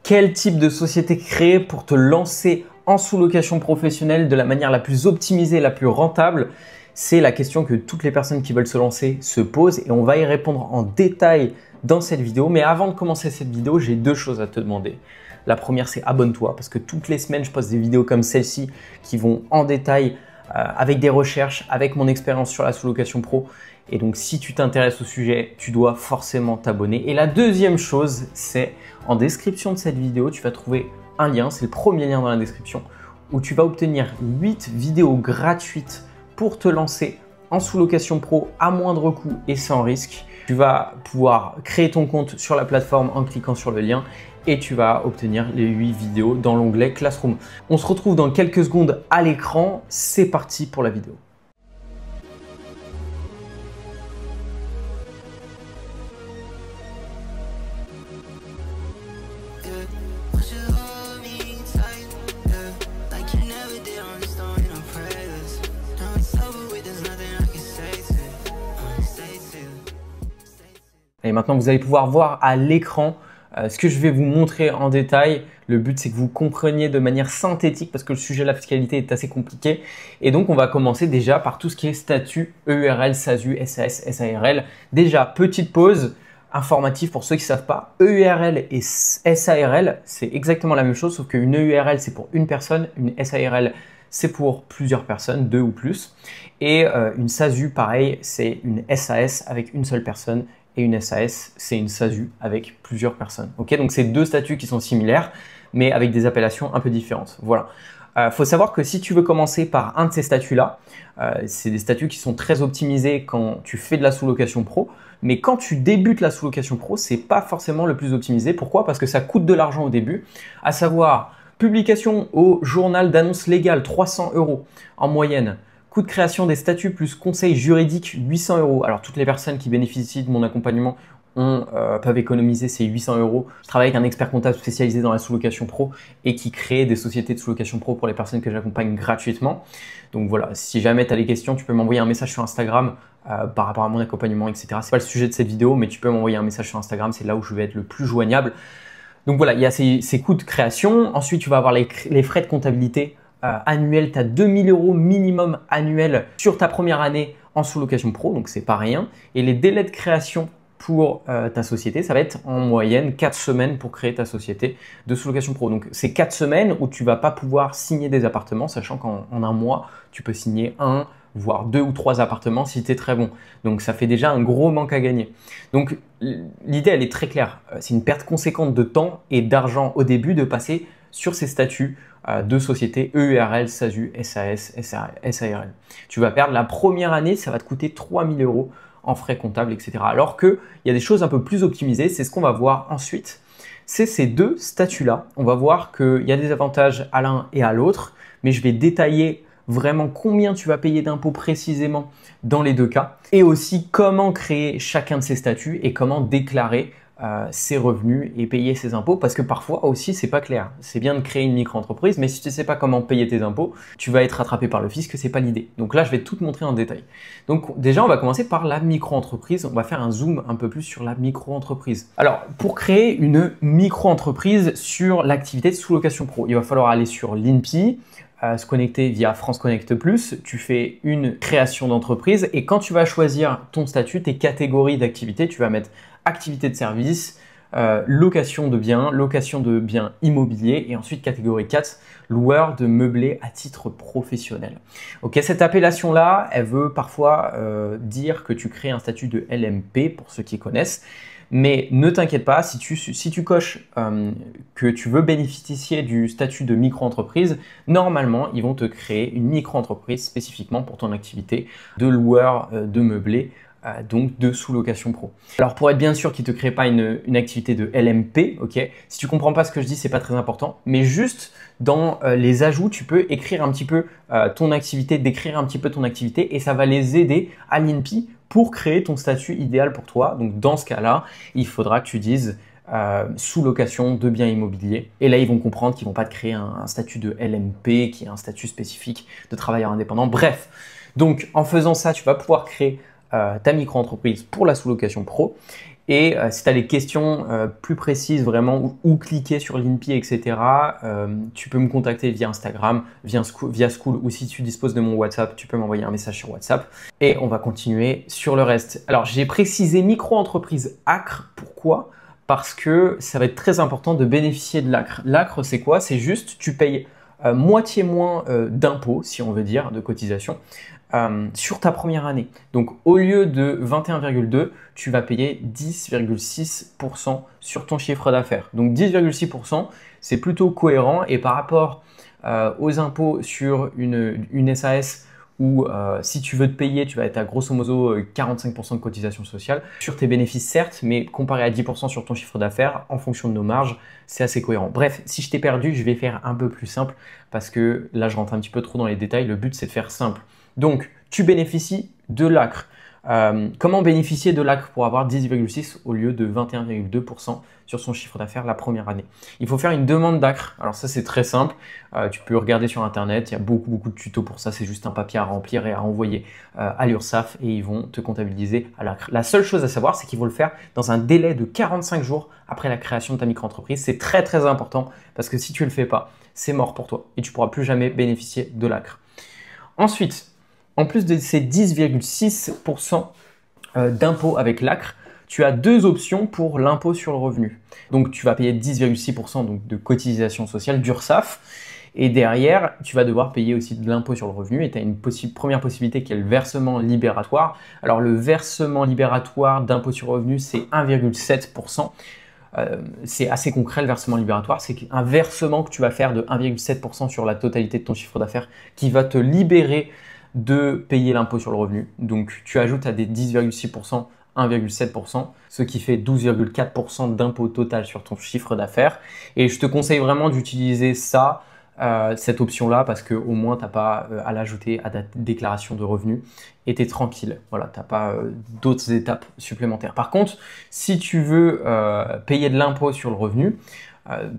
Quel type de société créer pour te lancer en sous-location professionnelle de la manière la plus optimisée, la plus rentable? C'est la question que toutes les personnes qui veulent se lancer se posent et on va y répondre en détail dans cette vidéo. Mais avant de commencer cette vidéo, j'ai deux choses à te demander. La première, c'est abonne-toi parce que toutes les semaines, je poste des vidéos comme celle-ci qui vont en détail avec des recherches, avec mon expérience sur la sous-location pro. Et donc, si tu t'intéresses au sujet, tu dois forcément t'abonner. Et la deuxième chose, c'est en description de cette vidéo, tu vas trouver un lien, c'est le premier lien dans la description, où tu vas obtenir 8 vidéos gratuites pour te lancer en sous-location pro à moindre coût et sans risque. Tu vas pouvoir créer ton compte sur la plateforme en cliquant sur le lien et tu vas obtenir les 8 vidéos dans l'onglet Classroom. On se retrouve dans quelques secondes à l'écran. C'est parti pour la vidéo. Et maintenant, vous allez pouvoir voir à l'écran ce que je vais vous montrer en détail. Le but, c'est que vous compreniez de manière synthétique parce que le sujet de la fiscalité est assez compliqué. Et donc, on va commencer déjà par tout ce qui est statut EURL, SASU, SAS, SARL. Déjà, petite pause informative pour ceux qui ne savent pas. EURL et SARL, c'est exactement la même chose, sauf qu'une EURL, c'est pour une personne. Une SARL, c'est pour plusieurs personnes, 2 ou plus. Et une SASU, pareil, c'est une SAS avec une seule personne. Et une SAS, c'est une SASU avec plusieurs personnes. Ok, donc c'est deux statuts qui sont similaires, mais avec des appellations un peu différentes. Voilà. Faut savoir que si tu veux commencer par un de ces statuts-là, c'est des statuts qui sont très optimisés quand tu fais de la sous-location pro, mais quand tu débutes la sous-location pro, c'est pas forcément le plus optimisé. Pourquoi? Parce que ça coûte de l'argent au début, à savoir publication au journal d'annonce légale, 300 € en moyenne. Coût de création des statuts plus conseil juridique, 800 €. Alors, toutes les personnes qui bénéficient de mon accompagnement peuvent économiser ces 800 €. Je travaille avec un expert comptable spécialisé dans la sous-location pro et qui crée des sociétés de sous-location pro pour les personnes que j'accompagne gratuitement. Donc voilà, si jamais tu as des questions, tu peux m'envoyer un message sur Instagram par rapport à mon accompagnement, etc. Ce n'est pas le sujet de cette vidéo, mais tu peux m'envoyer un message sur Instagram, c'est là où je vais être le plus joignable. Donc voilà, il y a ces coûts de création. Ensuite, tu vas avoir les frais de comptabilité annuel, tu as 2000 € minimum annuel sur ta première année en sous-location pro, donc c'est pas rien. Et les délais de création pour ta société, ça va être en moyenne 4 semaines pour créer ta société de sous-location pro. Donc c'est 4 semaines où tu vas pas pouvoir signer des appartements, sachant qu'en un mois, tu peux signer 1, voire 2 ou 3 appartements si tu es très bon. Donc ça fait déjà un gros manque à gagner. Donc l'idée, elle est très claire. C'est une perte conséquente de temps et d'argent au début de passer sur ces statuts de sociétés EURL, SASU, SAS, SARL. Tu vas perdre la première année, ça va te coûter 3000 € en frais comptables, etc. Alors qu'il y a des choses un peu plus optimisées, c'est ce qu'on va voir ensuite. C'est ces deux statuts-là. On va voir qu'il y a des avantages à l'un et à l'autre, mais je vais détailler vraiment combien tu vas payer d'impôts précisément dans les deux cas et aussi comment créer chacun de ces statuts et comment déclarer ses revenus et payer ses impôts parce que parfois aussi c'est pas clair. C'est bien de créer une micro-entreprise, mais si tu ne sais pas comment payer tes impôts, tu vas être rattrapé par le fisc, c'est pas l'idée. Donc là, je vais tout te montrer en détail. Donc déjà, on va commencer par la micro-entreprise. On va faire un zoom un peu plus sur la micro-entreprise. Alors, pour créer une micro-entreprise sur l'activité de sous-location pro, il va falloir aller sur l'INPI, se connecter via France Connect Plus, tu fais une création d'entreprise et quand tu vas choisir ton statut, tes catégories d'activité, tu vas mettre activité de service, location de biens immobiliers et ensuite catégorie 4, loueur de meublés à titre professionnel. Ok, cette appellation-là, elle veut parfois dire que tu crées un statut de LMP pour ceux qui connaissent. Mais ne t'inquiète pas, si tu coches que tu veux bénéficier du statut de micro-entreprise, normalement, ils vont te créer une micro-entreprise spécifiquement pour ton activité de loueur de meublés, donc de sous-location pro. Alors pour être bien sûr qu'ils ne te créent pas une activité de LMP, ok, si tu ne comprends pas ce que je dis, ce n'est pas très important, mais juste dans les ajouts, tu peux écrire un petit peu ton activité, décrire un petit peu ton activité et ça va les aider à l'INPI pour créer ton statut idéal pour toi. Donc dans ce cas-là, il faudra que tu dises sous-location de biens immobiliers. Et là, ils vont comprendre qu'ils ne vont pas te créer un statut de LMP qui est un statut spécifique de travailleur indépendant. Bref, donc en faisant ça, tu vas pouvoir créer ta micro-entreprise pour la sous-location pro. Et si tu as des questions plus précises vraiment où cliquer sur l'INPI, etc., tu peux me contacter via Instagram, via Skool, ou si tu disposes de mon WhatsApp, tu peux m'envoyer un message sur WhatsApp et on va continuer sur le reste. Alors, j'ai précisé micro-entreprise ACRE. Pourquoi? Parce que ça va être très important de bénéficier de l'ACRE. L'ACRE, c'est quoi? C'est juste, tu payes moitié moins d'impôts, si on veut dire, de cotisation, sur ta première année. Donc, au lieu de 21,2, tu vas payer 10,6% sur ton chiffre d'affaires. Donc, 10,6%, c'est plutôt cohérent et par rapport aux impôts sur une SAS où si tu veux te payer, tu vas être à grosso modo 45% de cotisation sociale sur tes bénéfices certes, mais comparé à 10% sur ton chiffre d'affaires, en fonction de nos marges, c'est assez cohérent. Bref, si je t'ai perdu, je vais faire un peu plus simple parce que là, je rentre un petit peu trop dans les détails. Le but, c'est de faire simple. Donc, tu bénéficies de l'ACRE. Comment bénéficier de l'ACRE pour avoir 10,6 au lieu de 21,2% sur son chiffre d'affaires la première année? Il faut faire une demande d'ACRE. Alors ça, c'est très simple. Tu peux regarder sur Internet. Il y a beaucoup de tutos pour ça. C'est juste un papier à remplir et à envoyer à l'URSSAF et ils vont te comptabiliser à l'ACRE. La seule chose à savoir, c'est qu'ils vont le faire dans un délai de 45 jours après la création de ta micro-entreprise. C'est très important parce que si tu ne le fais pas, c'est mort pour toi et tu ne pourras plus jamais bénéficier de l'ACRE. Ensuite, en plus de ces 10,6% d'impôt avec l'ACRE, tu as deux options pour l'impôt sur le revenu. Donc, tu vas payer 10,6% de cotisation sociale d'URSSAF. Et derrière, tu vas devoir payer aussi de l'impôt sur le revenu. Et tu as une première possibilité qui est le versement libératoire. Alors, le versement libératoire d'impôt sur le revenu, c'est 1,7%. C'est assez concret le versement libératoire. C'est un versement que tu vas faire de 1,7% sur la totalité de ton chiffre d'affaires qui va te libérer de payer l'impôt sur le revenu. Donc, tu ajoutes à des 10,6%, 1,7%, ce qui fait 12,4% d'impôt total sur ton chiffre d'affaires. Et je te conseille vraiment d'utiliser ça, cette option-là, parce qu'au moins, tu n'as pas à l'ajouter à ta déclaration de revenus et tu es tranquille. Voilà, tu n'as pas d'autres étapes supplémentaires. Par contre, si tu veux payer de l'impôt sur le revenu,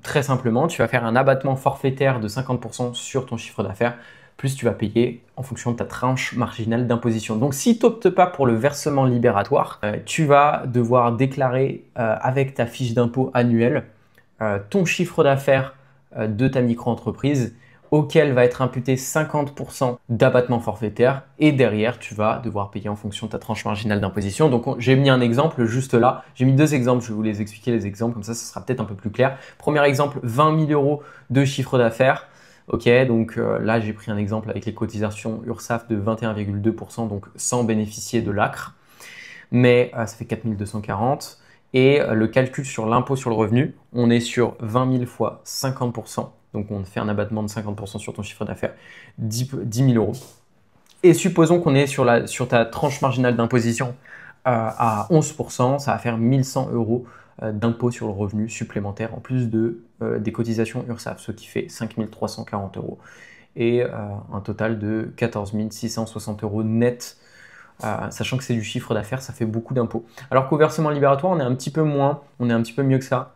très simplement, tu vas faire un abattement forfaitaire de 50% sur ton chiffre d'affaires, plus tu vas payer en fonction de ta tranche marginale d'imposition. Donc, si tu n'optes pas pour le versement libératoire, tu vas devoir déclarer avec ta fiche d'impôt annuelle ton chiffre d'affaires de ta micro-entreprise auquel va être imputé 50% d'abattement forfaitaire et derrière, tu vas devoir payer en fonction de ta tranche marginale d'imposition. Donc, j'ai mis un exemple juste là. J'ai mis deux exemples. Je vais vous les expliquer les exemples. Comme ça sera peut-être un peu plus clair. Premier exemple, 20 000 euros de chiffre d'affaires. Ok, donc là, j'ai pris un exemple avec les cotisations URSSAF de 21,2%, donc sans bénéficier de l'ACRE. Mais ça fait 4 240. Et le calcul sur l'impôt sur le revenu, on est sur 20 000 fois 50%. Donc, on fait un abattement de 50% sur ton chiffre d'affaires, 10 000 euros. Et supposons qu'on est sur ta tranche marginale d'imposition à 11%, ça va faire 1 100 euros d'impôt sur le revenu supplémentaire en plus des cotisations URSSAF, ce qui fait 5 340 euros et un total de 14 660 euros net, sachant que c'est du chiffre d'affaires, ça fait beaucoup d'impôts. Alors qu'au versement libératoire, on est un petit peu moins, on est un petit peu mieux que ça.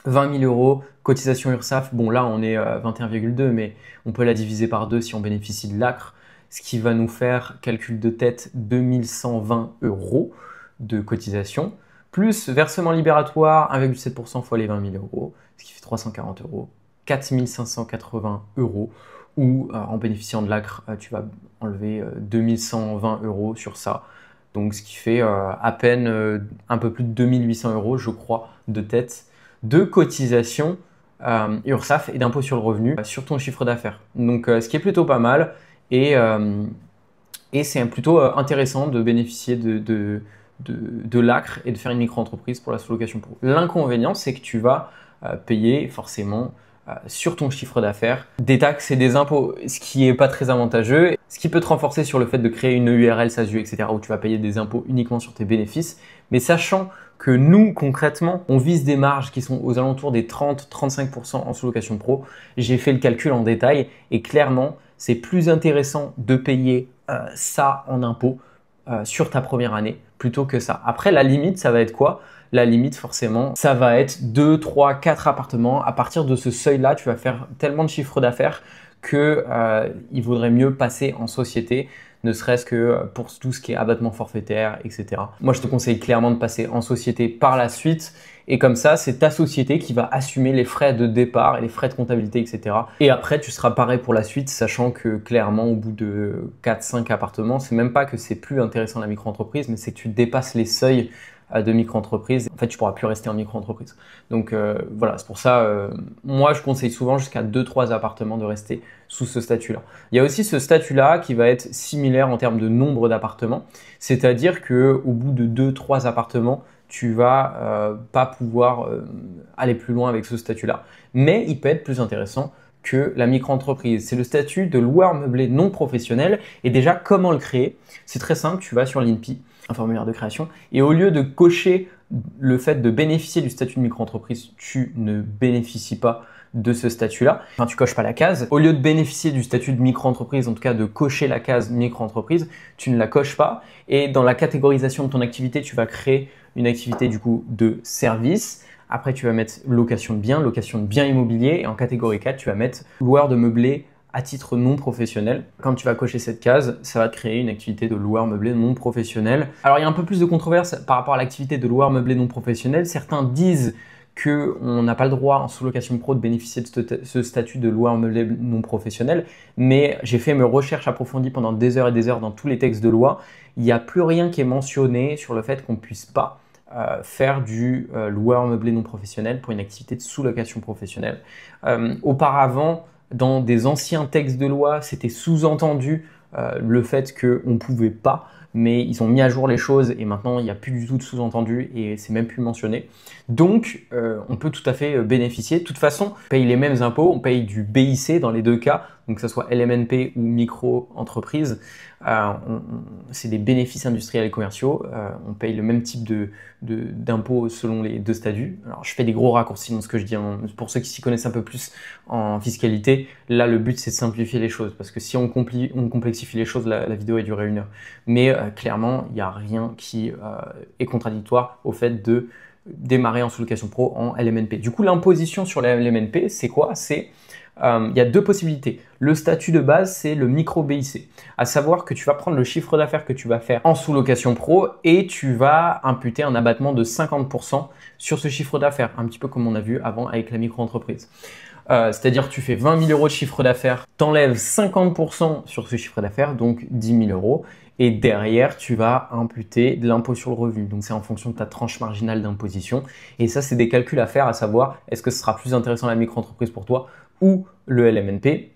20 000 euros, cotisation URSSAF, bon là on est 21,2, mais on peut la diviser par 2 si on bénéficie de l'ACRE, ce qui va nous faire, calcul de tête, 2120 euros de cotisation, plus versement libératoire, 1,7% fois les 20 000 euros, ce qui fait 340 euros, 4 580 euros, ou en bénéficiant de l'ACRE, tu vas enlever 2120 euros sur ça. Donc ce qui fait à peine un peu plus de 2800 euros, je crois, de tête, de cotisation URSSAF et d'impôt sur le revenu sur ton chiffre d'affaires. Donc ce qui est plutôt pas mal et c'est plutôt intéressant de bénéficier de l'ACRE et de faire une micro-entreprise pour la sous-location pro. L'inconvénient, c'est que tu vas payer forcément sur ton chiffre d'affaires des taxes et des impôts, ce qui n'est pas très avantageux, ce qui peut te renforcer sur le fait de créer une URL, SASU, etc. où tu vas payer des impôts uniquement sur tes bénéfices. Mais sachant que nous, concrètement, on vise des marges qui sont aux alentours des 30-35% en sous-location pro, j'ai fait le calcul en détail et clairement, c'est plus intéressant de payer ça en impôts sur ta première année plutôt que ça. Après, la limite, ça va être quoi? La limite, forcément, ça va être 2, 3, 4 appartements. À partir de ce seuil-là, tu vas faire tellement de chiffre d'affaires que il vaudrait mieux passer en société. ne serait-ce que pour tout ce qui est abattement forfaitaire, etc. Moi, je te conseille clairement de passer en société par la suite. Et comme ça, c'est ta société qui va assumer les frais de départ et les frais de comptabilité, etc. Et après, tu seras pareil pour la suite, sachant que clairement, au bout de 4-5 appartements, c'est même pas que c'est plus intéressant la micro-entreprise, mais c'est que tu dépasses les seuils de micro-entreprise. En fait, tu pourras plus rester en micro-entreprise. Donc voilà, c'est pour ça, moi, je conseille souvent jusqu'à 2-3 appartements de rester sous ce statut-là. Il y a aussi ce statut-là qui va être similaire en termes de nombre d'appartements, c'est-à-dire qu'au bout de 2-3 appartements, tu vas pas pouvoir aller plus loin avec ce statut-là. Mais il peut être plus intéressant que la micro-entreprise. C'est le statut de loueur meublé non professionnel. Et déjà, comment le créer? C'est très simple, tu vas sur l'INPI, un formulaire de création, et au lieu de cocher le fait de bénéficier du statut de micro-entreprise, tu ne bénéficies pas de ce statut-là. Enfin, tu coches pas la case. Au lieu de bénéficier du statut de micro-entreprise, en tout cas de cocher la case micro-entreprise, tu ne la coches pas. Et dans la catégorisation de ton activité, tu vas créer une activité du coup de service. Après, tu vas mettre location de biens immobiliers. Et en catégorie 4, tu vas mettre loueur de meublé à titre non professionnel. Quand tu vas cocher cette case, ça va te créer une activité de loueur meublé non professionnel. Alors, il y a un peu plus de controverse par rapport à l'activité de loueur meublé non professionnel. Certains disent qu'on n'a pas le droit en sous-location pro de bénéficier de ce statut de loueur meublé non professionnel, mais j'ai fait mes recherches approfondies pendant des heures et des heures dans tous les textes de loi. Il n'y a plus rien qui est mentionné sur le fait qu'on ne puisse pas faire du loueur meublé non professionnel pour une activité de sous-location professionnelle. Auparavant, dans des anciens textes de loi, c'était sous-entendu le fait qu'on ne pouvait pas, mais ils ont mis à jour les choses et maintenant il n'y a plus du tout de sous-entendu et c'est même plus mentionné. Donc on peut tout à fait bénéficier. De toute façon, on paye les mêmes impôts, on paye du BIC dans les deux cas, donc que ce soit LMNP ou micro-entreprise. C'est des bénéfices industriels et commerciaux. On paye le même type d'impôts selon les deux statuts. Alors je fais des gros raccourcis dans ce que je dis, hein. Pour ceux qui s'y connaissent un peu plus en fiscalité, là le but c'est de simplifier les choses parce que si on complexifie les choses, la vidéo est durée 1 heure. Mais clairement, il n'y a rien qui est contradictoire au fait de démarrer en sous-location pro en LMNP. Du coup, l'imposition sur la LMNP, c'est quoi? Il y a deux possibilités. Le statut de base, c'est le micro-BIC. À savoir que tu vas prendre le chiffre d'affaires que tu vas faire en sous-location pro et tu vas imputer un abattement de 50% sur ce chiffre d'affaires, un petit peu comme on a vu avant avec la micro-entreprise. C'est-à-dire que tu fais 20 000 euros de chiffre d'affaires, t'enlèves 50% sur ce chiffre d'affaires, donc 10 000 euros. Et derrière, tu vas imputer de l'impôt sur le revenu. Donc, c'est en fonction de ta tranche marginale d'imposition. Et ça, c'est des calculs à faire, à savoir, est-ce que ce sera plus intéressant la micro-entreprise pour toi ou le LMNP?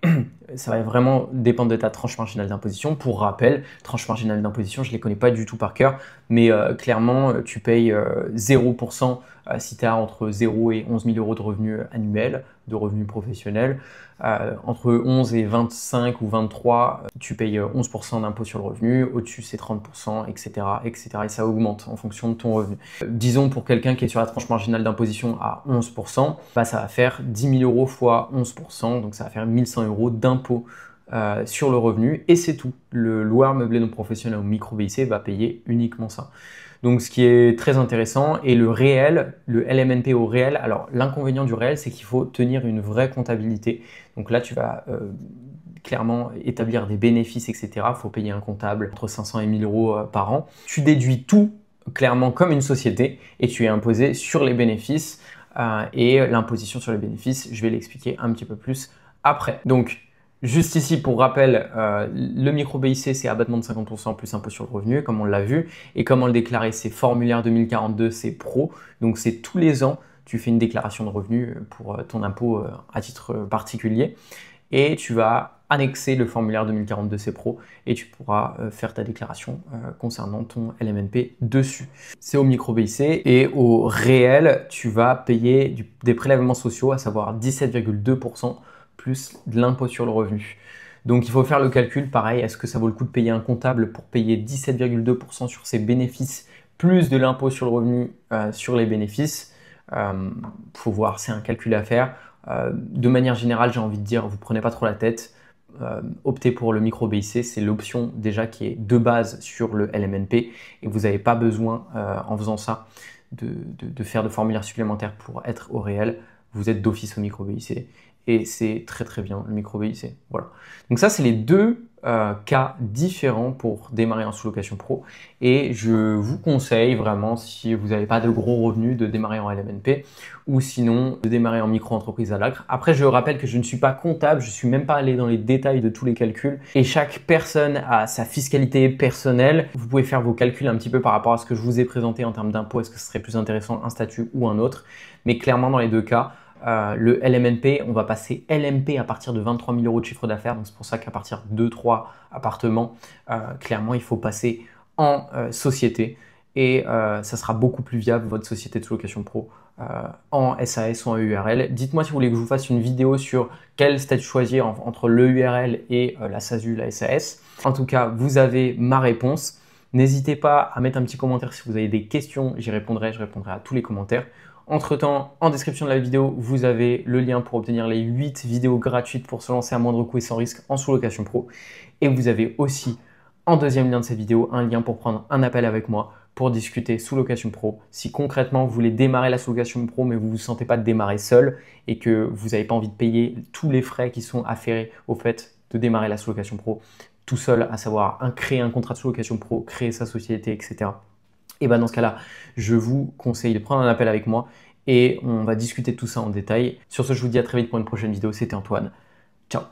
Ça va vraiment dépendre de ta tranche marginale d'imposition. Pour rappel, tranche marginale d'imposition, je ne les connais pas du tout par cœur, mais clairement, tu payes 0% si tu as entre 0 et 11 000 euros de revenus annuels, de revenus professionnels. Entre 11 et 25 ou 23, tu payes 11% d'impôt sur le revenu. Au-dessus, c'est 30%, etc., etc. Et ça augmente en fonction de ton revenu. Disons pour quelqu'un qui est sur la tranche marginale d'imposition à 11%, bah, ça va faire 10 000 euros fois 11%, donc ça va faire 1 100 euros d'impôt sur le revenu et c'est tout. Le loueur meublé non professionnel ou micro-BIC va payer uniquement ça. Donc ce qui est très intéressant, et le réel, le LMNP au réel, alors l'inconvénient du réel, c'est qu'il faut tenir une vraie comptabilité. Donc là, tu vas clairement établir des bénéfices, etc. Il faut payer un comptable entre 500 et 1000 euros par an. Tu déduis tout clairement comme une société et tu es imposé sur les bénéfices et l'imposition sur les bénéfices, je vais l'expliquer un petit peu plus après. Donc, juste ici, pour rappel, le micro-BIC, c'est abattement de 50% plus impôt sur le revenu, comme on l'a vu. Et comment le déclarer? C'est formulaire 2042, c'est pro. Donc, c'est tous les ans, tu fais une déclaration de revenus pour ton impôt à titre particulier. Et tu vas annexer le formulaire 2042 C Pro et tu pourras faire ta déclaration concernant ton LMNP dessus. C'est au micro-BIC et au réel, tu vas payer des prélèvements sociaux, à savoir 17,2% plus de l'impôt sur le revenu. Donc il faut faire le calcul, pareil, est-ce que ça vaut le coup de payer un comptable pour payer 17,2% sur ses bénéfices plus de l'impôt sur le revenu sur les bénéfices? Faut voir, c'est un calcul à faire. De manière générale, j'ai envie de dire, vous prenez pas trop la tête. Optez pour le micro-BIC, c'est l'option déjà qui est de base sur le LMNP et vous n'avez pas besoin en faisant ça de faire de formulaire supplémentaire pour être au réel. Vous êtes d'office au micro-BIC et c'est très très bien le micro VIC. Voilà. Donc ça, c'est les deux cas différents pour démarrer en sous-location pro, et je vous conseille vraiment, si vous n'avez pas de gros revenus, de démarrer en LMNP ou sinon de démarrer en micro-entreprise à l'acre. Après, je rappelle que je ne suis pas comptable, je ne suis même pas allé dans les détails de tous les calculs et chaque personne a sa fiscalité personnelle. Vous pouvez faire vos calculs un petit peu par rapport à ce que je vous ai présenté en termes d'impôts, est-ce que ce serait plus intéressant un statut ou un autre, mais clairement dans les deux cas, le LMNP, on va passer LMP à partir de 23 000 € de chiffre d'affaires. Donc c'est pour ça qu'à partir de 2-3 appartements, clairement, il faut passer en société. Et ça sera beaucoup plus viable, votre société de sous-location pro, en SAS ou en EURL. Dites-moi si vous voulez que je vous fasse une vidéo sur quel statut choisir entre l'EURL et la SASU, la SAS. En tout cas, vous avez ma réponse. N'hésitez pas à mettre un petit commentaire si vous avez des questions. Je répondrai à tous les commentaires. Entre-temps, en description de la vidéo, vous avez le lien pour obtenir les 8 vidéos gratuites pour se lancer à moindre coût et sans risque en sous-location pro. Et vous avez aussi, en deuxième lien de cette vidéo, un lien pour prendre un appel avec moi pour discuter sous-location pro. Si concrètement, vous voulez démarrer la sous-location pro, mais vous ne vous sentez pas de démarrer seul et que vous n'avez pas envie de payer tous les frais qui sont afférés au fait de démarrer la sous-location pro tout seul, à savoir créer un contrat de sous-location pro, créer sa société, etc. Et bien dans ce cas-là, je vous conseille de prendre un appel avec moi et on va discuter de tout ça en détail. Sur ce, je vous dis à très vite pour une prochaine vidéo. C'était Antoine. Ciao.